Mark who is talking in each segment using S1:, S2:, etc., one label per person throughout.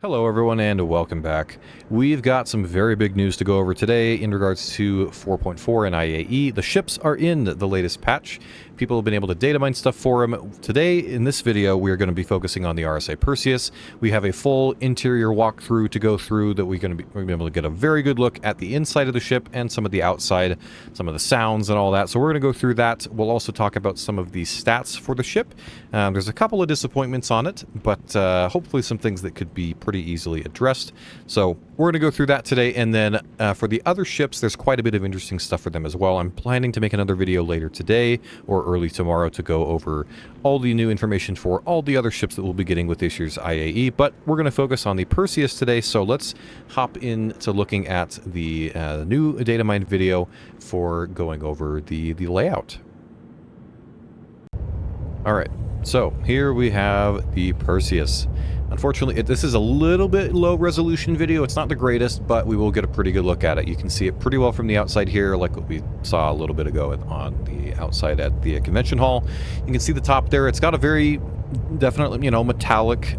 S1: Hello everyone and welcome back. We've got some very big news to go over today in regards to 4.4 and IAE. The ships are in the latest patch. People have been able to data mine stuff for them. Today, in this video, we're going to be focusing on the RSI Perseus. We have a full interior walkthrough to go through that we're going to be able to get a very good look at the inside of the ship and some of the outside, some of the sounds and all that. So we're going to go through that. We'll also talk about some of the stats for the ship. There's a couple of disappointments on it, but hopefully some things that could be pretty easily addressed. So we're going to go through that today, and then for the other ships, there's quite a bit of interesting stuff for them as well. I'm planning to make another video later today or early tomorrow to go over all the new information for all the other ships that we'll be getting with this year's IAE, but we're going to focus on the Perseus today, so let's hop into looking at the new data mine video for going over the layout. Alright, so here we have the Perseus. Unfortunately, this is a little bit low resolution video. It's not the greatest, but we will get a pretty good look at it. You can see it pretty well from the outside here, like what we saw a little bit ago on the outside at the convention hall. You can see the top there. It's got a very definitely, you know, metallic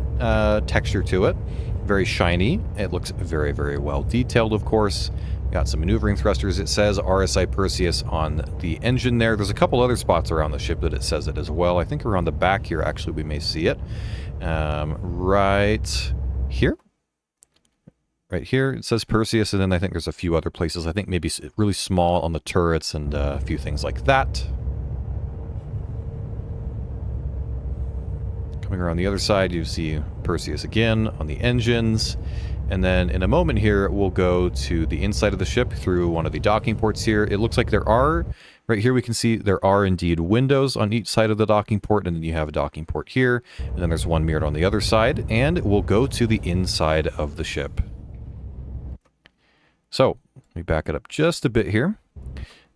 S1: texture to it. Very shiny. It looks very, very well detailed, of course. Got some maneuvering thrusters. It says RSI Perseus on the engine there. There's a couple other spots around the ship that it says it as well. I think around the back here, actually, we may see it. Right here. Right here, it says Perseus, and then I think there's a few other places. I think maybe really small on the turrets and a few things like that. Coming around the other side, you see Perseus again on the engines. And then in a moment here, we'll go to the inside of the ship through one of the docking ports here. It looks like there are, right here we can see there are indeed windows on each side of the docking port, and then you have a docking port here, and then there's one mirrored on the other side, and we'll go to the inside of the ship. So, let me back it up just a bit here.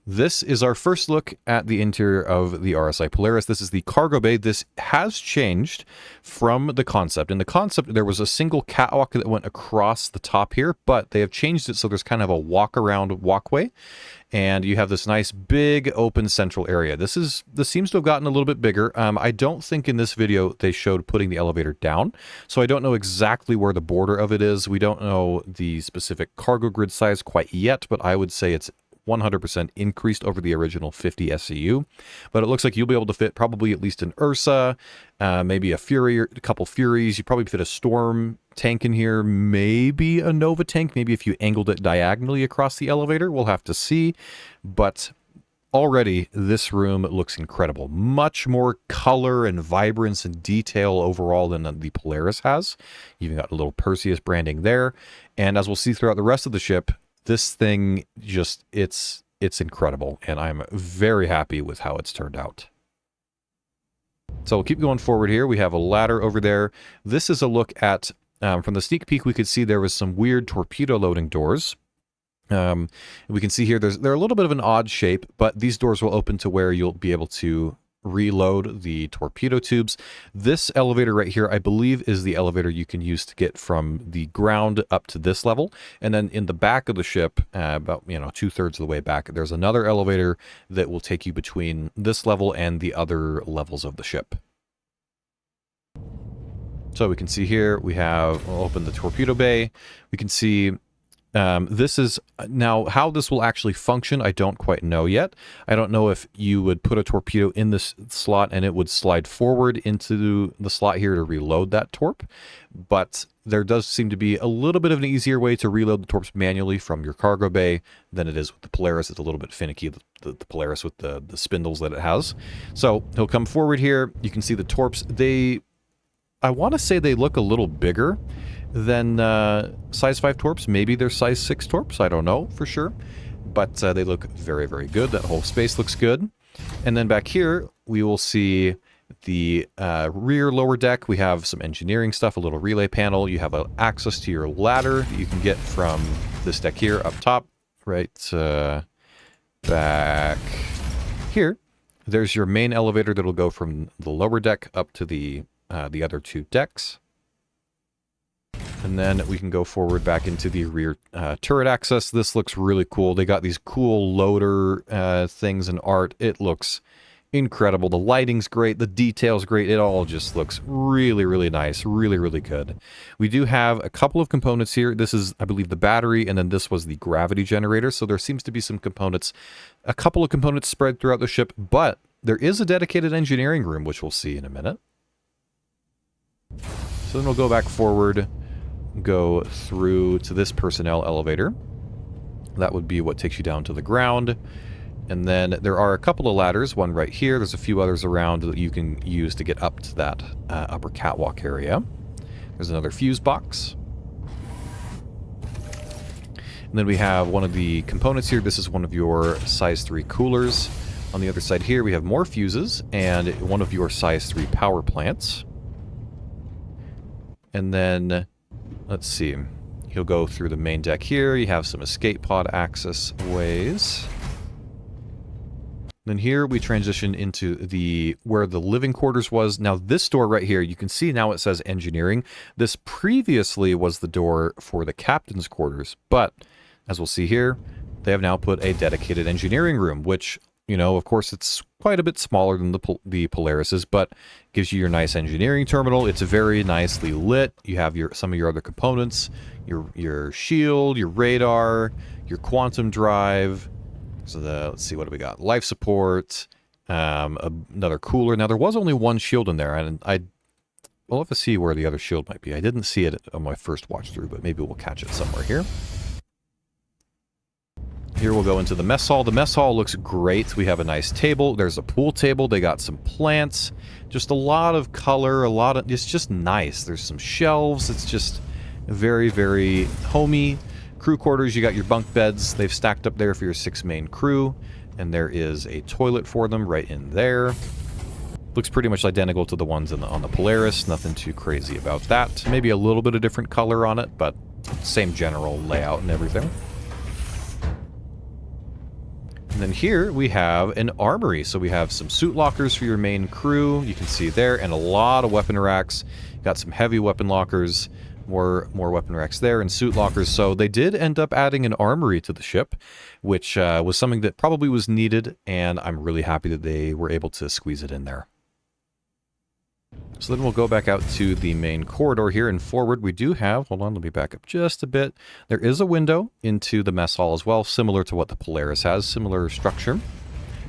S1: This is our first look at the interior of the RSI Polaris. This is the cargo bay. This has changed from the concept. In the concept, there was a single catwalk that went across the top here, but they have changed it so there's kind of a walk-around walkway, and you have this nice big open central area. This seems to have gotten a little bit bigger. I don't think in this video they showed putting the elevator down, so I don't know exactly where the border of it is. We don't know the specific cargo grid size quite yet, but I would say it's 100% increased over the original 50 SCU, but it looks like you'll be able to fit probably at least an Ursa, maybe a Fury, or a couple Furies. You probably fit a Storm tank in here, maybe a Nova tank, maybe if you angled it diagonally across the elevator. We'll have to see, but already this room looks incredible. Much more color and vibrance and detail overall than the Polaris has. You've got a little Perseus branding there, and as we'll see throughout the rest of the ship, this thing just, it's incredible, and I'm very happy with how it's turned out. So we'll keep going forward here. We have a ladder over there. This is a look at, from the sneak peek, we could see there was some weird torpedo loading doors. We can see here they're a little bit of an odd shape, but these doors will open to where you'll be able to reload the torpedo tubes. This elevator right here, I believe, is the elevator you can use to get from the ground up to this level. And then in the back of the ship, about 2/3 of the way back, there's another elevator that will take you between this level and the other levels of the ship. So we can see here, we'll open the torpedo bay. We can see this is now how this will actually function. I don't quite know yet. I don't know if you would put a torpedo in this slot and it would slide forward into the slot here to reload that torp, but there does seem to be a little bit of an easier way to reload the torps manually from your cargo bay than it is with the Polaris. It's a little bit finicky, the Polaris with the spindles that it has. So he'll come forward here. You can see the torps. I want to say they look a little bigger than size 5 torps. Maybe they're size 6 torps. I don't know for sure. But they look very, very good. That whole space looks good. And then back here, we will see the rear lower deck. We have some engineering stuff, a little relay panel. You have access to your ladder that you can get from this deck here up top. Right back here. There's your main elevator that'll go from the lower deck up to the other two decks. And then we can go forward back into the rear turret access. This looks really cool. They got these cool loader things and art. It looks incredible. The lighting's great. The detail's great. It all just looks really, really nice. Really, really good. We do have a couple of components here. This is, I believe, the battery, and then this was the gravity generator. So there seems to be some components, a couple of components spread throughout the ship, but there is a dedicated engineering room, which we'll see in a minute. So then we'll go back forward, go through to this personnel elevator. That would be what takes you down to the ground. And then there are a couple of ladders, one right here. There's a few others around that you can use to get up to that upper catwalk area. There's another fuse box. And then we have one of the components here. This is one of your size 3 coolers. On the other side here, we have more fuses and one of your size 3 power plants. And then, let's see, you'll go through the main deck here. You have some escape pod access ways. Then here we transition into where the living quarters was. Now this door right here, you can see now it says engineering. This previously was the door for the captain's quarters, but as we'll see here, they have now put a dedicated engineering room, which, you know, of course it's quite a bit smaller than the Polaris's, but gives you your nice engineering terminal. It's very nicely lit. You have some of your other components, your shield, your radar, your quantum drive. So let's see, what do we got? Life support, another cooler. Now there was only one shield in there, and we'll have to see where the other shield might be. I didn't see it on my first watch through, but maybe we'll catch it somewhere here. Here we'll go into the mess hall. The mess hall looks great. We have a nice table. There's a pool table. They got some plants. Just a lot of color. It's just nice. There's some shelves. It's just very, very homey. Crew quarters, you got your bunk beds. They've stacked up there for your 6 main crew. And there is a toilet for them right in there. Looks pretty much identical to the ones on the Polaris. Nothing too crazy about that. Maybe a little bit of different color on it, but same general layout and everything. And then here we have an armory. So we have some suit lockers for your main crew. You can see there, and a lot of weapon racks. Got some heavy weapon lockers. More weapon racks there and suit lockers. So they did end up adding an armory to the ship, which was something that probably was needed, and I'm really happy that they were able to squeeze it in there. So then we'll go back out to the main corridor here, and forward we do have, hold on, let me back up just a bit. There is a window into the mess hall as well, similar to what the Polaris has, similar structure.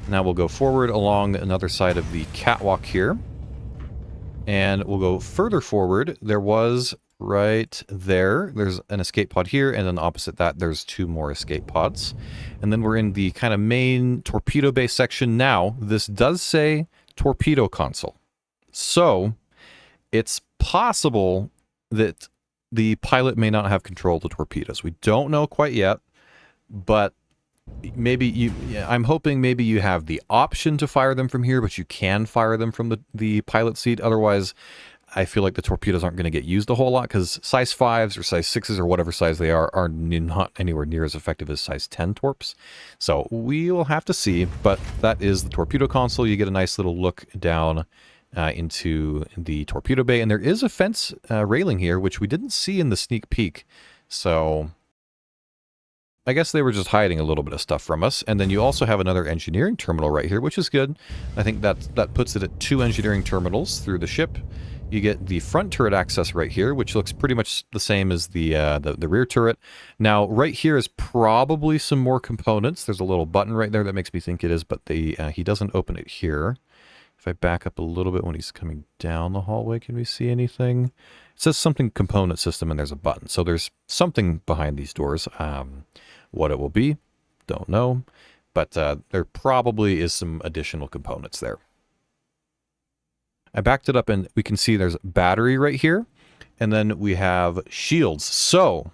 S1: Now we'll go forward along another side of the catwalk here, and we'll go further forward. There was right there's an escape pod here, and then opposite that there's 2 more escape pods. And then we're in the kind of main torpedo bay section now. This does say torpedo console, so it's possible that the pilot may not have control of the torpedoes. We don't know quite yet, but maybe I'm hoping maybe you have the option to fire them from here, but you can fire them from the pilot seat. Otherwise, I feel like the torpedoes aren't going to get used a whole lot, because size 5s or size 6s or whatever size they are not anywhere near as effective as size 10 torps. So we will have to see, but that is the torpedo console. You get a nice little look down into the torpedo bay, and there is a fence railing here, which we didn't see in the sneak peek. So I guess they were just hiding a little bit of stuff from us. And then you also have another engineering terminal right here, which is good. I think that puts it at 2 engineering terminals through the ship. You get the front turret access right here, which looks pretty much the same as the rear turret. Now, right here is probably some more components. There's a little button right there that makes me think it is, but he doesn't open it here. If I back up a little bit when he's coming down the hallway, can we see anything? It says something component system, and there's a button. So there's something behind these doors. What it will be, don't know. But there probably is some additional components there. I backed it up, and we can see there's battery right here, and then we have shields. So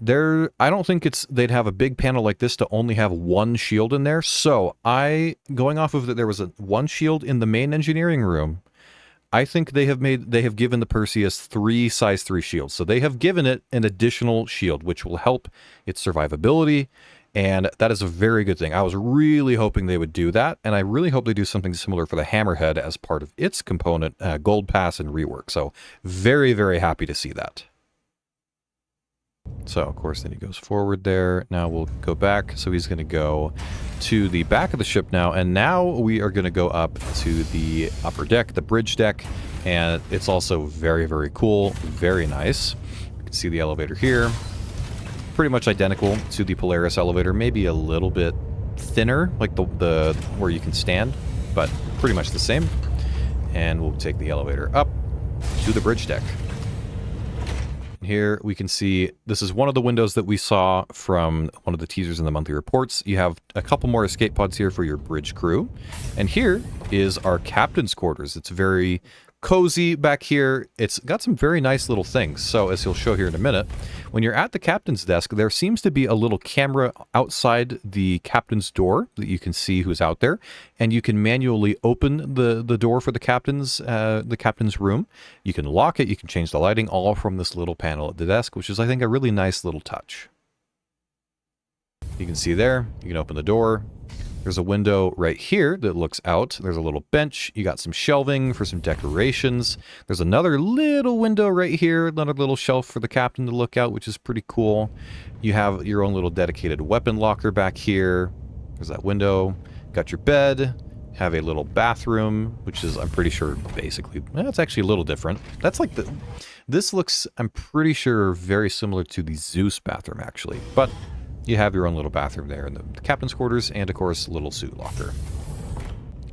S1: I don't think they'd have a big panel like this to only have 1 shield in there. So going off of that, there was one shield in the main engineering room. I think they have given the Perseus 3 size 3 shields. So they have given it an additional shield, which will help its survivability. And that is a very good thing. I was really hoping they would do that, and I really hope they do something similar for the Hammerhead as part of its component, Gold Pass and rework. So very, very happy to see that. So, of course, then he goes forward there. Now we'll go back. So he's going to go to the back of the ship now, and now we are going to go up to the upper deck, the bridge deck, and it's also very, very cool, very nice. You can see the elevator here. Pretty much identical to the Polaris elevator, maybe a little bit thinner, like the where you can stand, but pretty much the same. And we'll take the elevator up to the bridge deck. Here we can see this is one of the windows that we saw from one of the teasers in the monthly reports. You have a couple more escape pods here for your bridge crew. And here is our captain's quarters. It's very cozy back here. It's got some very nice little things. So as he'll show here in a minute, when you're at the captain's desk, there seems to be a little camera outside the captain's door that you can see who's out there, and you can manually open the door for the captain's room. You can lock it, you can change the lighting, all from this little panel at the desk, which is, I think, a really nice little touch. You can see there, you can open the door. There's a window right here that looks out. There's a little bench. You got some shelving for some decorations. There's another little window right here, another little shelf for the captain to look out, which is pretty cool. You have your own little dedicated weapon locker back here. There's that window. Got your bed. Have a little bathroom, which is, I'm pretty sure, basically, well, it's actually a little different. That's like this looks, I'm pretty sure, very similar to the Zeus bathroom, actually. But you have your own little bathroom there in the captain's quarters, and of course, little suit locker.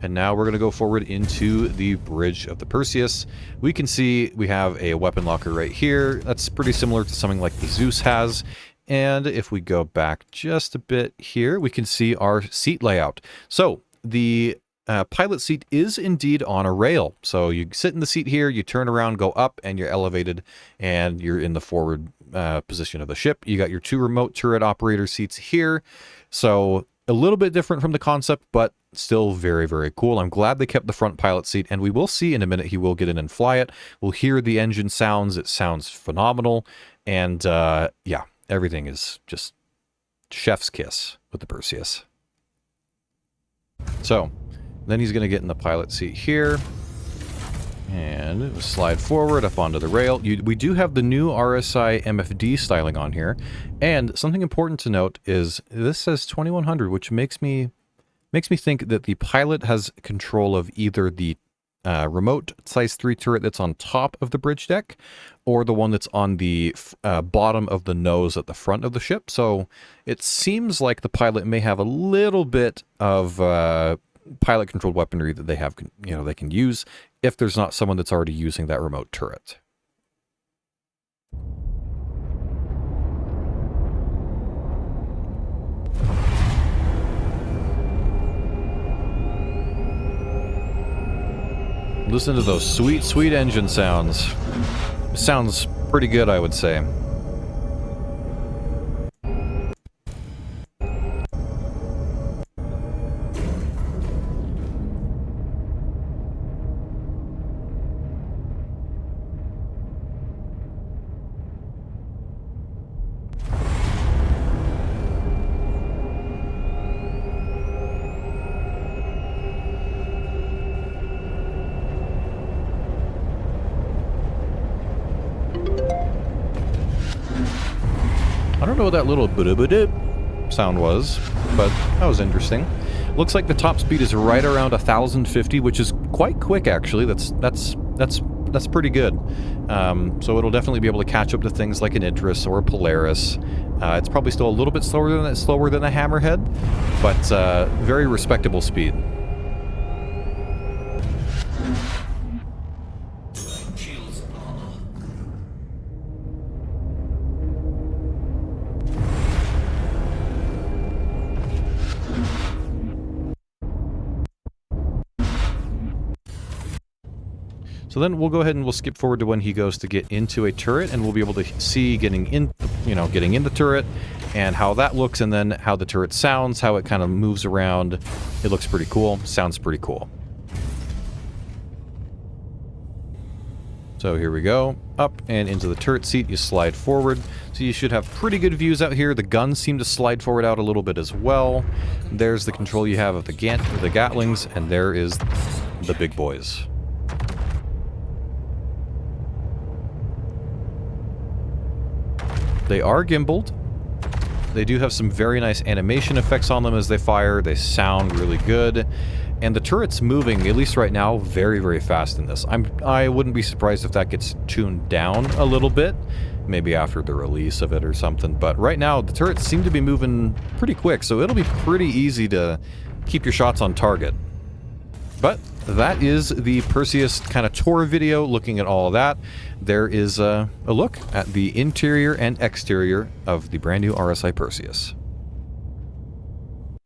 S1: And now we're going to go forward into the bridge of the Perseus. We can see we have a weapon locker right here. That's pretty similar to something like the Zeus has. And if we go back just a bit here, we can see our seat layout. So the pilot seat is indeed on a rail. So you sit in the seat here, you turn around, go up, and you're elevated, and you're in the forward position of the ship. You got your two remote turret operator seats here. So a little bit different from the concept, but still very, very cool. I'm glad they kept the front pilot seat, and we will see in a minute he will get in and fly it. We'll hear the engine sounds. It sounds phenomenal. And yeah, everything is just chef's kiss with the Perseus. So then he's going to get in the pilot seat here, and slide forward up onto the rail. We do have the new RSI MFD styling on here, and something important to note is this says 2100, which makes me think that the pilot has control of either the remote size 3 turret that's on top of the bridge deck, or the one that's on the bottom of the nose at the front of the ship. So it seems like the pilot may have a little bit of pilot controlled weaponry that they have, they can use if there's not someone that's already using that remote turret. Listen to those sweet, sweet engine sounds. Sounds pretty good, I would say. I don't know what that little ba-da-ba-dip sound was, but that was interesting. Looks like the top speed is right around 1,050, which is quite quick, actually. That's pretty good. So it'll definitely be able to catch up to things like an Idris or a Polaris. It's probably still a little bit slower than a Hammerhead, but very respectable speed. So then we'll go ahead and we'll skip forward to when he goes to get into a turret, and we'll be able to see getting in the turret and how that looks, and then how the turret sounds, how it kind of moves around. It looks pretty cool, sounds pretty cool. So here we go, up and into the turret seat, you slide forward. So you should have pretty good views out here. The guns seem to slide forward out a little bit as well. There's the control you have of the Gatlings, and there is the big boys. They are gimbaled. They do have some very nice animation effects on them as they fire. They sound really good. And the turret's moving, at least right now, very, very fast in this. I wouldn't be surprised if that gets tuned down a little bit, maybe after the release of it or something. But right now, the turrets seem to be moving pretty quick, so it'll be pretty easy to keep your shots on target. But that is the Perseus kind of tour video, looking at all of that. There is a look at the interior and exterior of the brand new RSI Perseus.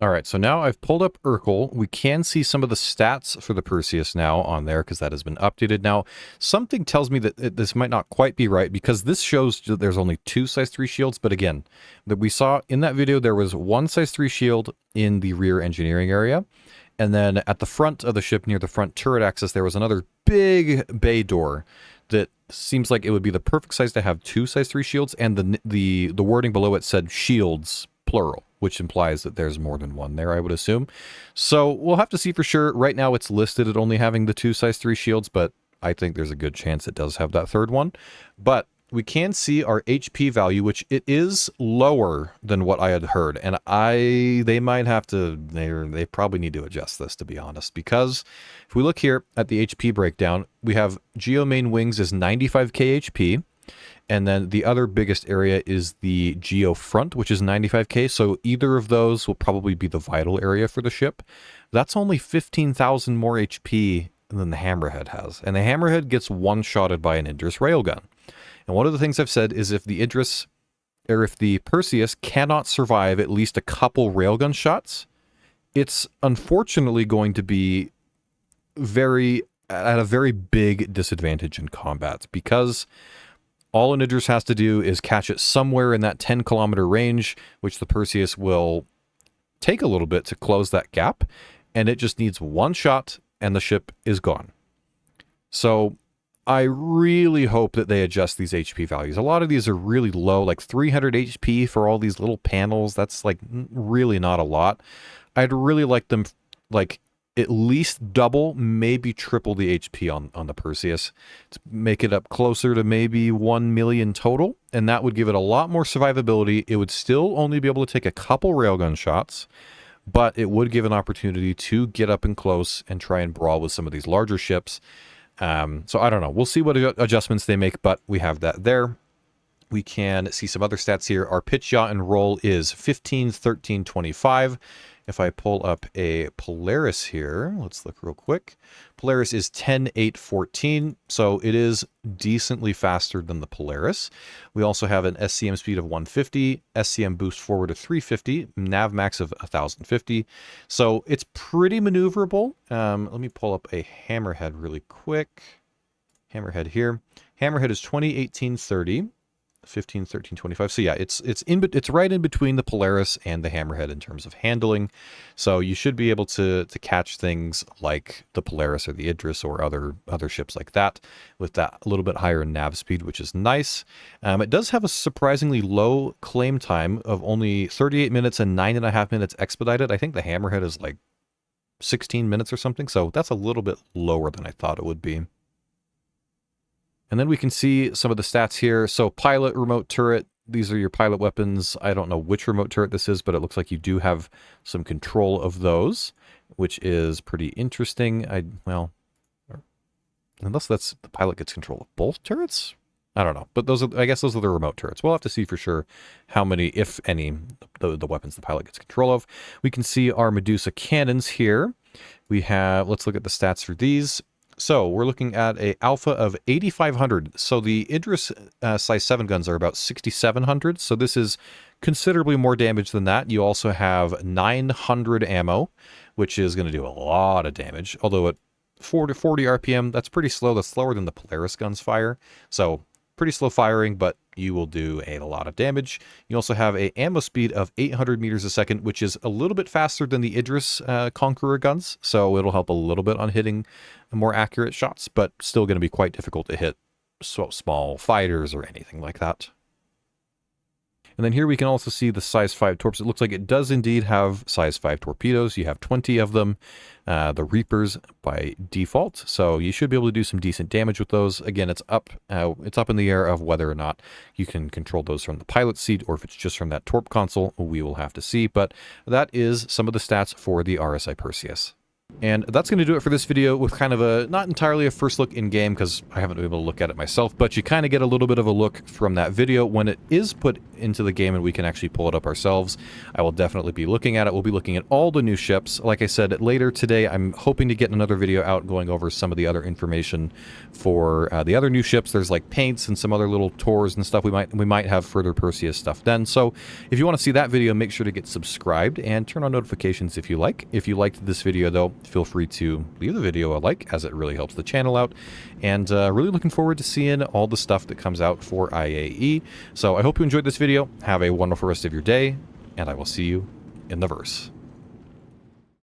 S1: Alright, so now I've pulled up Urkel. We can see some of the stats for the Perseus now on there, because that has been updated. Now, something tells me that this might not quite be right, because this shows that there's only 2 size 3 shields, but again, that we saw in that video, there was 1 size 3 shield in the rear engineering area, and then at the front of the ship, near the front turret axis, there was another big bay door that seems like it would be the perfect size to have 2 size 3 shields, and the wording below it said shields, plural, which implies that there's more than one there, I would assume. So we'll have to see for sure. Right now it's listed at only having the 2 size 3 shields, but I think there's a good chance it does have that third one. But we can see our HP value, which it is lower than what I had heard. And they might have to, they probably need to adjust this, to be honest, because if we look here at the HP breakdown, we have Geo main wings is 95k HP. And then the other biggest area is the Geo front, which is 95k. So either of those will probably be the vital area for the ship. That's only 15,000 more HP than the Hammerhead has. And the Hammerhead gets one-shotted by an Idris railgun. And one of the things I've said is if the Idris, or if the Perseus cannot survive at least a couple railgun shots, it's unfortunately going to be at a very big disadvantage in combat, because all an Idris has to do is catch it somewhere in that 10-kilometer range, which the Perseus will take a little bit to close that gap, and it just needs one shot and the ship is gone. So I really hope that they adjust these HP values. A lot of these are really low, like 300 HP for all these little panels. That's like really not a lot. I'd really like them like at least double, maybe triple the HP on the Perseus to make it up closer to maybe 1 million total. And that would give it a lot more survivability. It would still only be able to take a couple railgun shots, but it would give an opportunity to get up and close and try and brawl with some of these larger ships. So I don't know. We'll see what adjustments they make, but we have that there. We can see some other stats here. Our pitch, yaw, and roll is 15, 13, 25. If I pull up a Polaris here, let's look real quick. Polaris is 10, 8, 14, so it is decently faster than the Polaris. We also have an SCM speed of 150, SCM boost forward of 350, nav max of 1050. So it's pretty maneuverable. Let me pull up a Hammerhead really quick. Hammerhead here. Hammerhead is 20, 18, 30. 15, 13, 25. So yeah, it's right in between the Polaris and the Hammerhead in terms of handling. So you should be able to catch things like the Polaris or the Idris or other ships like that with that a little bit higher nav speed, which is nice. It does have a surprisingly low claim time of only 38 minutes and 9.5 minutes expedited. I think the Hammerhead is like 16 minutes or something. So that's a little bit lower than I thought it would be. And then we can see some of the stats here. So pilot, remote turret, these are your pilot weapons. I don't know which remote turret this is, but it looks like you do have some control of those, which is pretty interesting. Well, unless that's the pilot gets control of both turrets? I don't know, but I guess those are the remote turrets. We'll have to see for sure how many, if any, the weapons the pilot gets control of. We can see our Medusa cannons here. We have, let's look at the stats for these. So we're looking at a alpha of 8,500. So the Idris size 7 guns are about 6,700. So this is considerably more damage than that. You also have 900 ammo, which is going to do a lot of damage. Although at 40 RPM, that's pretty slow. That's slower than the Polaris guns fire. So pretty slow firing, but you will do a lot of damage. You also have a ammo speed of 800 meters a second, which is a little bit faster than the Idris Conqueror guns. So it'll help a little bit on hitting more accurate shots, but still going to be quite difficult to hit small fighters or anything like that. And then here we can also see the size 5 torps. It looks like it does indeed have size 5 torpedoes. You have 20 of them, the Reapers by default. So you should be able to do some decent damage with those. Again, it's up in the air of whether or not you can control those from the pilot seat or if it's just from that torp console. We will have to see. But that is some of the stats for the RSI Perseus. And that's going to do it for this video with kind of a, not entirely a first look in-game because I haven't been able to look at it myself, but you kind of get a little bit of a look from that video when it is put into the game and we can actually pull it up ourselves. I will definitely be looking at it. We'll be looking at all the new ships. Like I said, later today, I'm hoping to get another video out going over some of the other information for the other new ships. There's like paints and some other little tours and stuff. We might have further Perseus stuff then. So if you want to see that video, make sure to get subscribed and turn on notifications if you like. If you liked this video though, feel free to leave the video a like, as it really helps the channel out. And really looking forward to seeing all the stuff that comes out for IAE. So I hope you enjoyed this video. Have a wonderful rest of your day, and I will see you in the verse.